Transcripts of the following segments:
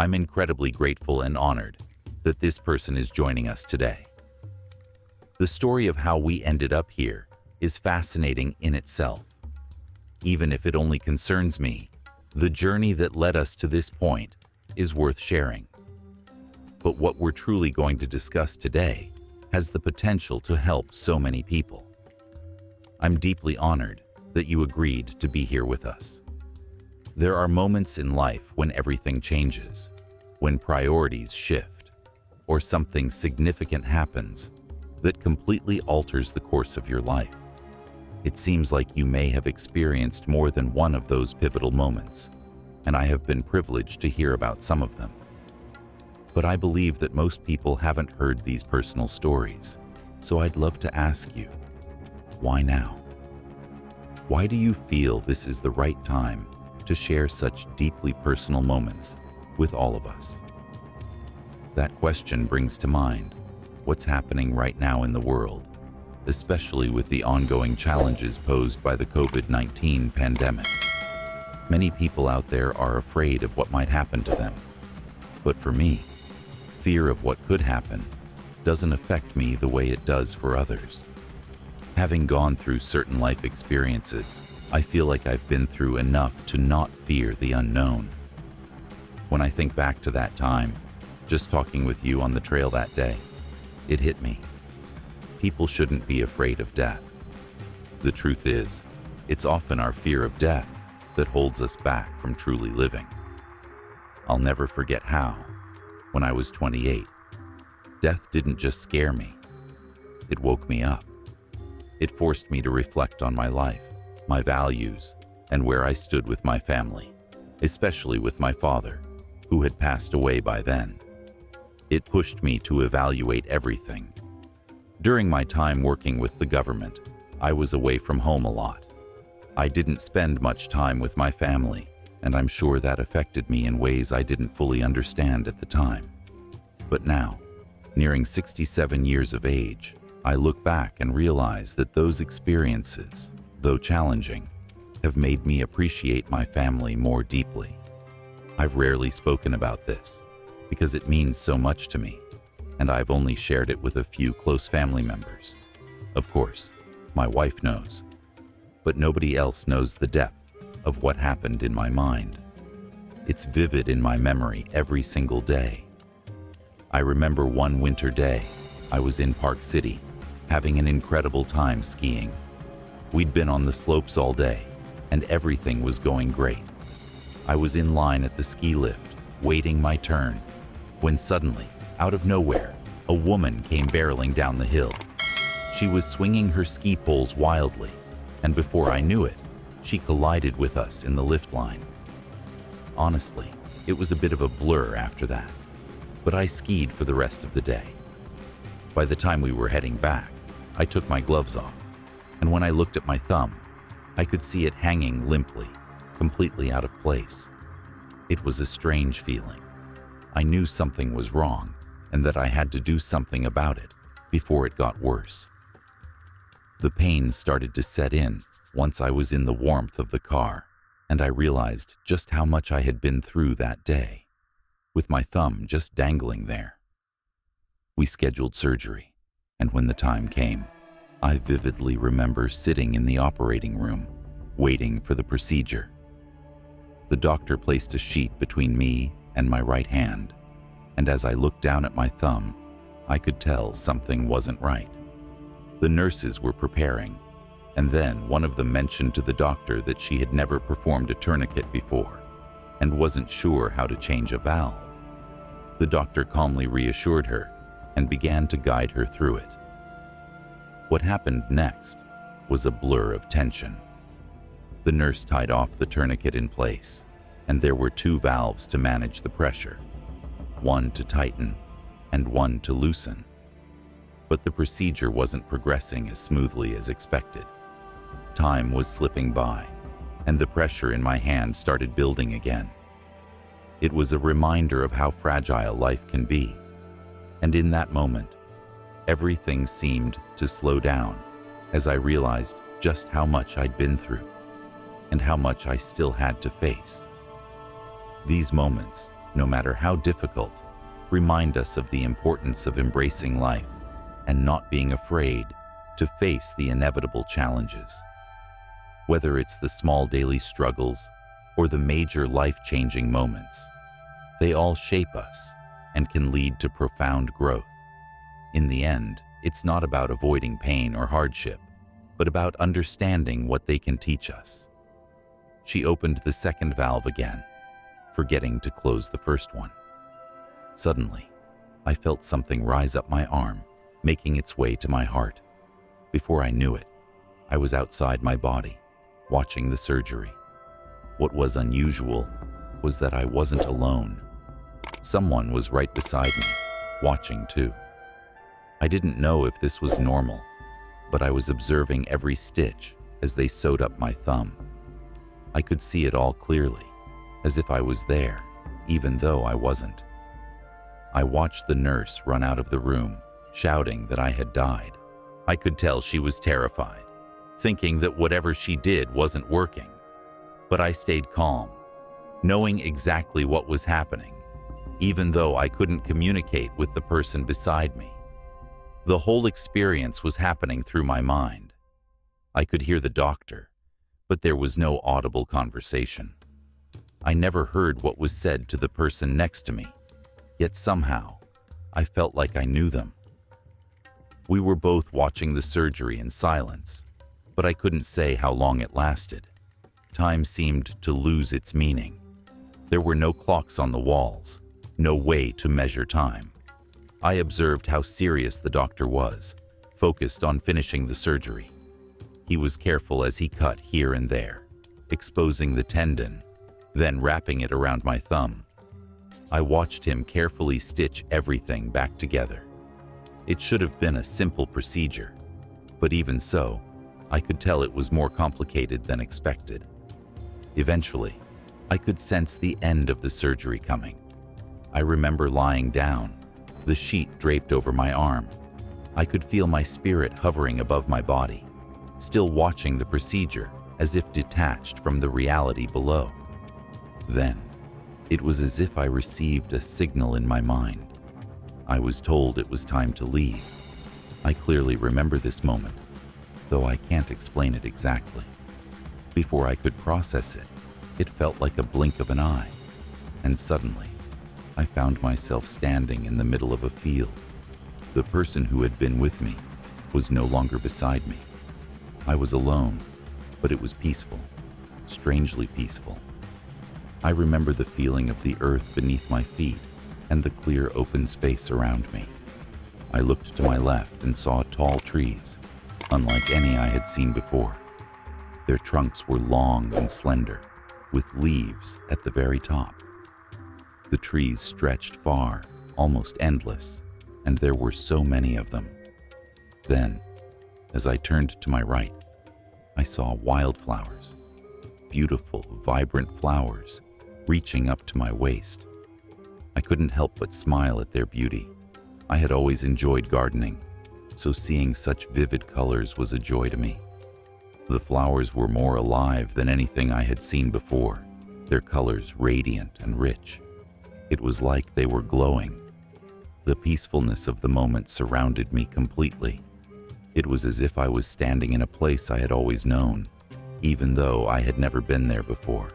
I'm incredibly grateful and honored that this person is joining us today. The story of how we ended up here is fascinating in itself. Even if it only concerns me, the journey that led us to this point is worth sharing. But what we're truly going to discuss today has the potential to help so many people. I'm deeply honored that you agreed to be here with us. There are moments in life when everything changes, when priorities shift, or something significant happens that completely alters the course of your life. It seems like you may have experienced more than one of those pivotal moments, and I have been privileged to hear about some of them. But I believe that most people haven't heard these personal stories, so I'd love to ask you, why now? Why do you feel this is the right time to share such deeply personal moments with all of us? That question brings to mind what's happening right now in the world, especially with the ongoing challenges posed by the COVID-19 pandemic. Many people out there are afraid of what might happen to them. But for me, fear of what could happen doesn't affect me the way it does for others. Having gone through certain life experiences, I feel like I've been through enough to not fear the unknown. When I think back to that time, just talking with you on the trail that day, it hit me. People shouldn't be afraid of death. The truth is, it's often our fear of death that holds us back from truly living. I'll never forget how, when I was 28, death didn't just scare me, it woke me up. It forced me to reflect on my life, my values, and where I stood with my family, especially with my father, who had passed away by then. It pushed me to evaluate everything. During my time working with the government, I was away from home a lot. I didn't spend much time with my family, and I'm sure that affected me in ways I didn't fully understand at the time. But now, nearing 67 years of age, I look back and realize that those experiences, though challenging, have made me appreciate my family more deeply. I've rarely spoken about this because it means so much to me, and I've only shared it with a few close family members. Of course, my wife knows, but nobody else knows the depth of what happened in my mind. It's vivid in my memory every single day. I remember one winter day, I was in Park City, having an incredible time skiing. We'd been on the slopes all day, and everything was going great. I was in line at the ski lift, waiting my turn, when suddenly, out of nowhere, a woman came barreling down the hill. She was swinging her ski poles wildly, and before I knew it, she collided with us in the lift line. Honestly, it was a bit of a blur after that, but I skied for the rest of the day. By the time we were heading back, I took my gloves off, and when I looked at my thumb, I could see it hanging limply, completely out of place. It was a strange feeling. I knew something was wrong, and that I had to do something about it before it got worse. The pain started to set in once I was in the warmth of the car, and I realized just how much I had been through that day, with my thumb just dangling there. We scheduled surgery, and when the time came, I vividly remember sitting in the operating room, waiting for the procedure. The doctor placed a sheet between me and my right hand, and as I looked down at my thumb, I could tell something wasn't right. The nurses were preparing, and then one of them mentioned to the doctor that she had never performed a tourniquet before and wasn't sure how to change a valve. The doctor calmly reassured her and began to guide her through it. What happened next was a blur of tension. The nurse tied off the tourniquet in place, and there were two valves to manage the pressure, one to tighten and one to loosen. But the procedure wasn't progressing as smoothly as expected. Time was slipping by, and the pressure in my hand started building again. It was a reminder of how fragile life can be, and in that moment, everything seemed to slow down as I realized just how much I'd been through and how much I still had to face. These moments no matter how difficult, remind us of the importance of embracing life and not being afraid to face the inevitable challenges. Whether it's the small daily struggles or the major life-changing moments, they all shape us and can lead to profound growth. In the end, it's not about avoiding pain or hardship, but about understanding what they can teach us. She opened the second valve again, forgetting to close the first one. Suddenly, I felt something rise up my arm, making its way to my heart. Before I knew it, I was outside my body, watching the surgery. What was unusual was that I wasn't alone. Someone was right beside me, watching too. I didn't know if this was normal, but I was observing every stitch as they sewed up my thumb. I could see it all clearly, as if I was there, even though I wasn't. I watched the nurse run out of the room, shouting that I had died. I could tell she was terrified, thinking that whatever she did wasn't working. But I stayed calm, knowing exactly what was happening, even though I couldn't communicate with the person beside me. The whole experience was happening through my mind. I could hear the doctor, but there was no audible conversation. I never heard what was said to the person next to me, yet somehow, I felt like I knew them. We were both watching the surgery in silence, but I couldn't say how long it lasted. Time seemed to lose its meaning. There were no clocks on the walls, no way to measure time. I observed how serious the doctor was, focused on finishing the surgery. He was careful as he cut here and there, exposing the tendon, then wrapping it around my thumb. I watched him carefully stitch everything back together. It should have been a simple procedure, but even so, I could tell it was more complicated than expected. Eventually, I could sense the end of the surgery coming. I remember lying down, the sheet draped over my arm. I could feel my spirit hovering above my body, still watching the procedure as if detached from the reality below. Then, it was as if I received a signal in my mind. I was told it was time to leave. I clearly remember this moment, though I can't explain it exactly. Before I could process it, it felt like a blink of an eye, and suddenly, I found myself standing in the middle of a field. The person who had been with me was no longer beside me. I was alone, but it was peaceful, strangely peaceful. I remember the feeling of the earth beneath my feet and the clear open space around me. I looked to my left and saw tall trees, unlike any I had seen before. Their trunks were long and slender, with leaves at the very top. The trees stretched far, almost endless, and there were so many of them. Then, as I turned to my right, I saw wildflowers, beautiful, vibrant flowers reaching up to my waist. I couldn't help but smile at their beauty. I had always enjoyed gardening, so seeing such vivid colors was a joy to me. The flowers were more alive than anything I had seen before, their colors radiant and rich. It was like they were glowing. The peacefulness of the moment surrounded me completely. It was as if I was standing in a place I had always known, even though I had never been there before.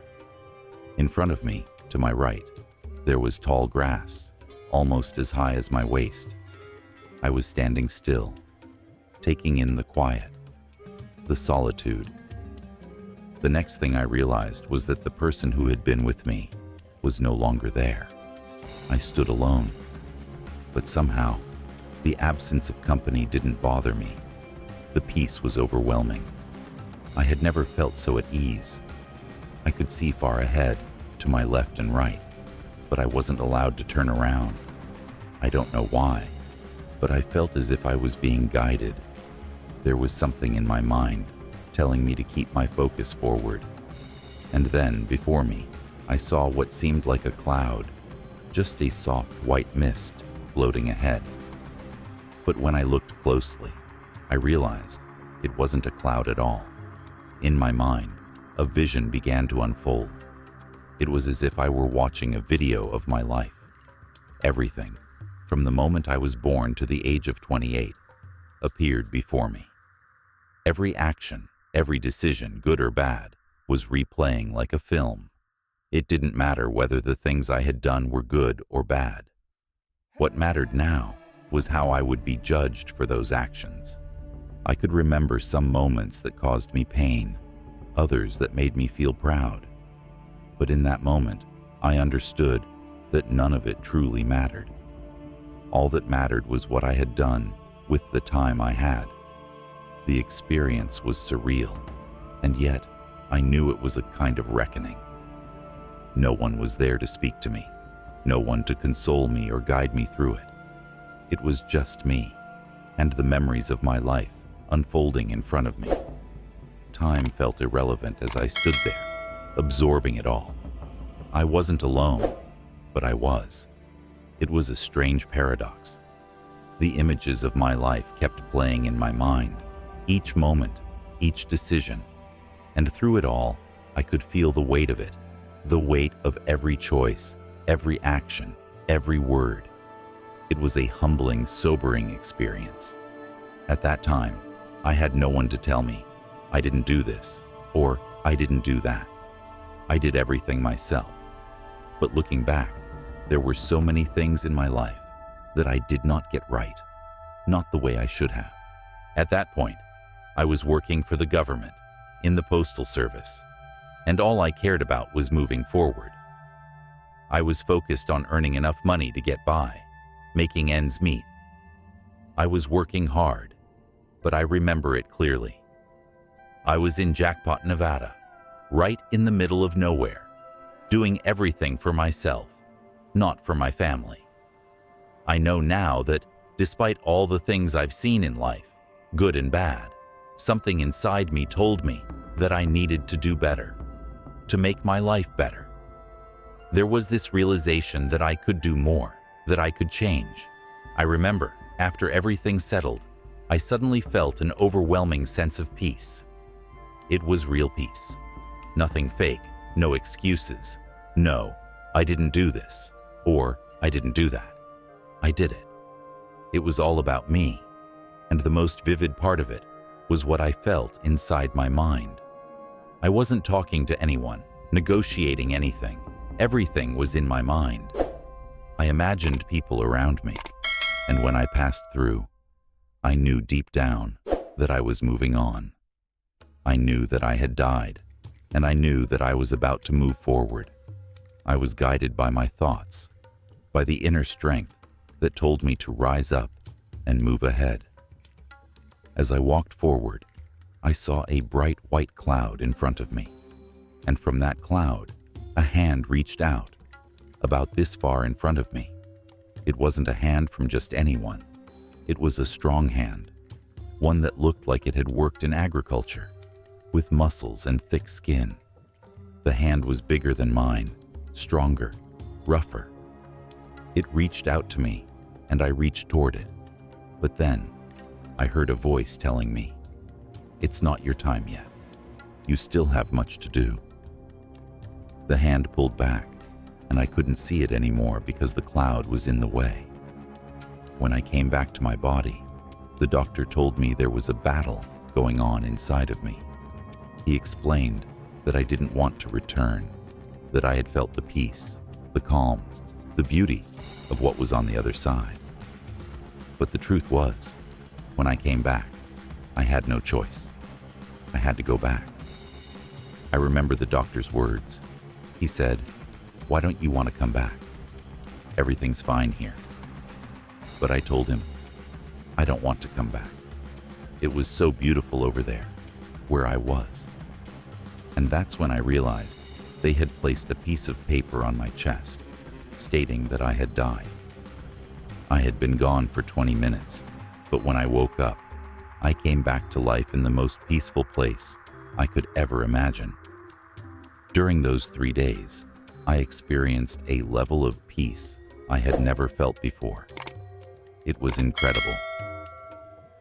In front of me, to my right, there was tall grass, almost as high as my waist. I was standing still, taking in the quiet, the solitude. The next thing I realized was that the person who had been with me was no longer there. I stood alone, but somehow, the absence of company didn't bother me. The peace was overwhelming. I had never felt so at ease. I could see far ahead, to my left and right, but I wasn't allowed to turn around. I don't know why, but I felt as if I was being guided. There was something in my mind telling me to keep my focus forward. And then, before me, I saw what seemed like a cloud, just a soft white mist floating ahead. But when I looked closely, I realized it wasn't a cloud at all. In my mind, a vision began to unfold. It was as if I were watching a video of my life. Everything, from the moment I was born to the age of 28, appeared before me. Every action, every decision, good or bad, was replaying like a film. It didn't matter whether the things I had done were good or bad. What mattered now was how I would be judged for those actions. I could remember some moments that caused me pain, others that made me feel proud. But in that moment, I understood that none of it truly mattered. All that mattered was what I had done with the time I had. The experience was surreal, and yet I knew it was a kind of reckoning. No one was there to speak to me, no one to console me or guide me through it. It was just me, and the memories of my life unfolding in front of me. Time felt irrelevant as I stood there, absorbing it all. I wasn't alone, but I was. It was a strange paradox. The images of my life kept playing in my mind, each moment, each decision, and through it all, I could feel the weight of it, the weight of every choice, every action, every word. It was a humbling, sobering experience. At that time, I had no one to tell me, I didn't do this, or I didn't do that. I did everything myself. But looking back, there were so many things in my life that I did not get right, not the way I should have. At that point, I was working for the government, in the postal service, and all I cared about was moving forward. I was focused on earning enough money to get by, making ends meet. I was working hard, but I remember it clearly. I was in Jackpot, Nevada, right in the middle of nowhere, doing everything for myself, not for my family. I know now that despite all the things I've seen in life, good and bad, something inside me told me that I needed to do better, to make my life better. There was this realization that I could do more, that I could change. I remember, after everything settled, I suddenly felt an overwhelming sense of peace. It was real peace. Nothing fake, no excuses. No, I didn't do this, or I didn't do that. I did it. It was all about me, and the most vivid part of it was what I felt inside my mind. I wasn't talking to anyone, negotiating anything. Everything was in my mind. I imagined people around me, and when I passed through, I knew deep down that I was moving on. I knew that I had died, and I knew that I was about to move forward. I was guided by my thoughts, by the inner strength that told me to rise up and move ahead. As I walked forward, I saw a bright white cloud in front of me, and from that cloud, a hand reached out, about this far in front of me. It wasn't a hand from just anyone. It was a strong hand, one that looked like it had worked in agriculture, with muscles and thick skin. The hand was bigger than mine, stronger, rougher. It reached out to me, and I reached toward it. But then, I heard a voice telling me, "It's not your time yet. You still have much to do." The hand pulled back, and I couldn't see it anymore because the cloud was in the way. When I came back to my body, the doctor told me there was a battle going on inside of me. He explained that I didn't want to return, that I had felt the peace, the calm, the beauty of what was on the other side. But the truth was, when I came back, I had no choice. I had to go back. I remember the doctor's words. He said, "Why don't you want to come back? Everything's fine here." But I told him, I don't want to come back. It was so beautiful over there, where I was. And that's when I realized they had placed a piece of paper on my chest, stating that I had died. I had been gone for 20 minutes, but when I woke up, I came back to life in the most peaceful place I could ever imagine. During those 3 days, I experienced a level of peace I had never felt before. It was incredible.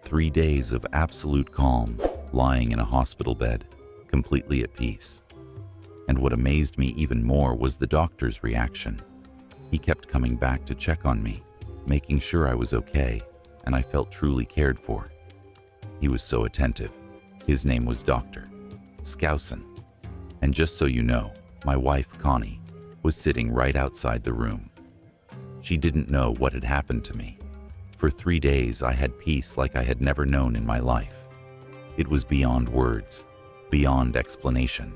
3 days of absolute calm, lying in a hospital bed, completely at peace. And what amazed me even more was the doctor's reaction. He kept coming back to check on me, making sure I was okay, and I felt truly cared for. He was so attentive. His name was Dr. Skousen. And just so you know, my wife, Connie, was sitting right outside the room. She didn't know what had happened to me. For 3 days, I had peace like I had never known in my life. It was beyond words, beyond explanation.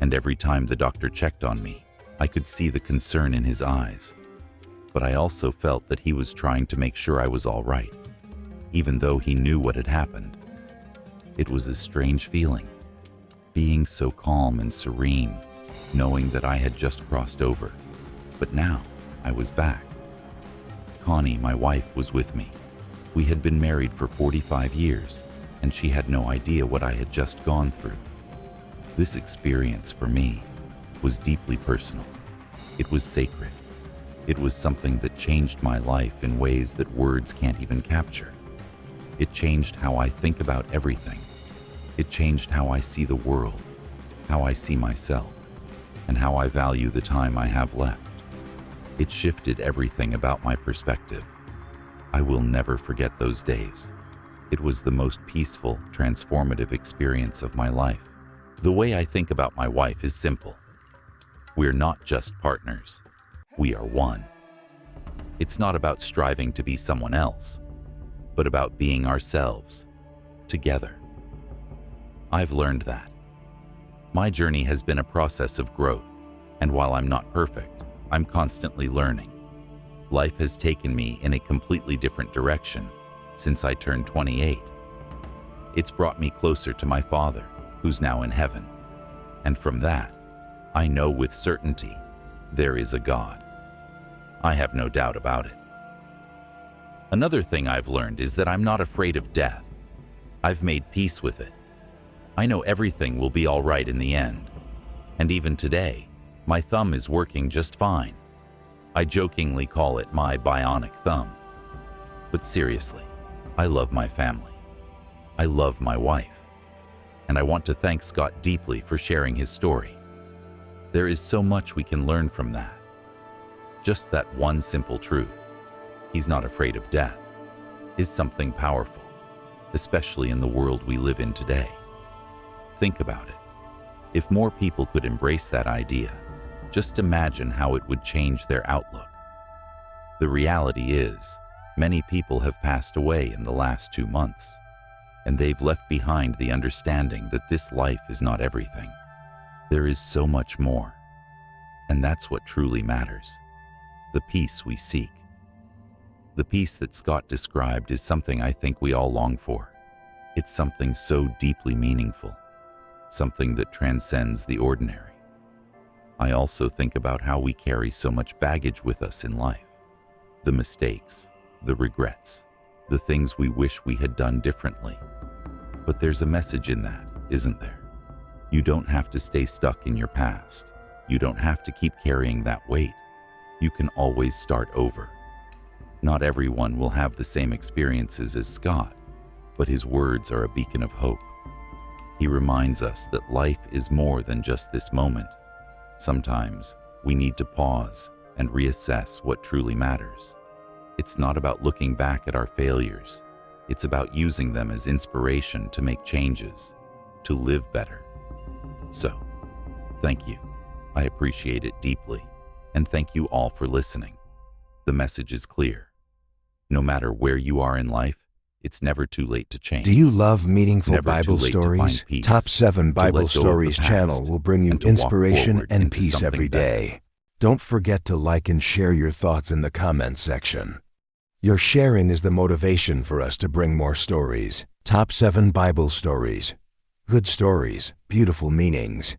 And every time the doctor checked on me, I could see the concern in his eyes. But I also felt that he was trying to make sure I was all right, even though he knew what had happened. It was a strange feeling, being so calm and serene, knowing that I had just crossed over. But now, I was back. Connie, my wife, was with me. We had been married for 45 years, and she had no idea what I had just gone through. This experience, for me, was deeply personal. It was sacred. It was something that changed my life in ways that words can't even capture. It changed how I think about everything. It changed how I see the world, how I see myself, and how I value the time I have left. It shifted everything about my perspective. I will never forget those days. It was the most peaceful, transformative experience of my life. The way I think about my wife is simple. We're not just partners. We are one. It's not about striving to be someone else, but about being ourselves, together. I've learned that. My journey has been a process of growth, and while I'm not perfect, I'm constantly learning. Life has taken me in a completely different direction since I turned 28. It's brought me closer to my Father, who's now in heaven. And from that, I know with certainty there is a God. I have no doubt about it. Another thing I've learned is that I'm not afraid of death. I've made peace with it. I know everything will be all right in the end. And even today, my thumb is working just fine. I jokingly call it my bionic thumb. But seriously, I love my family. I love my wife. And I want to thank Scott deeply for sharing his story. There is so much we can learn from that. Just that one simple truth, he's not afraid of death, is something powerful, especially in the world we live in today. Think about it. If more people could embrace that idea, just imagine how it would change their outlook. The reality is, many people have passed away in the last 2 months, and they've left behind the understanding that this life is not everything. There is so much more, and that's what truly matters. The peace we seek. The peace that Scott described is something I think we all long for. It's something so deeply meaningful, something that transcends the ordinary. I also think about how we carry so much baggage with us in life. The mistakes, the regrets, the things we wish we had done differently. But there's a message in that, isn't there? You don't have to stay stuck in your past. You don't have to keep carrying that weight. You can always start over. Not everyone will have the same experiences as Scott, but his words are a beacon of hope. He reminds us that life is more than just this moment. Sometimes we need to pause and reassess what truly matters. It's not about looking back at our failures. It's about using them as inspiration to make changes, to live better. So, thank you. I appreciate it deeply. And thank you all for listening. The message is clear. No matter where you are in life, it's never too late to change. Do you love meaningful Never Bible too late to stories? find peace, Top 7 to Bible let go of the Stories past, channel will bring you and to walk inspiration forward and into peace something every day. better. Don't forget to like and share your thoughts in the comments section. Your sharing is the motivation for us to bring more stories. Top 7 Bible Stories. Good stories, beautiful meanings.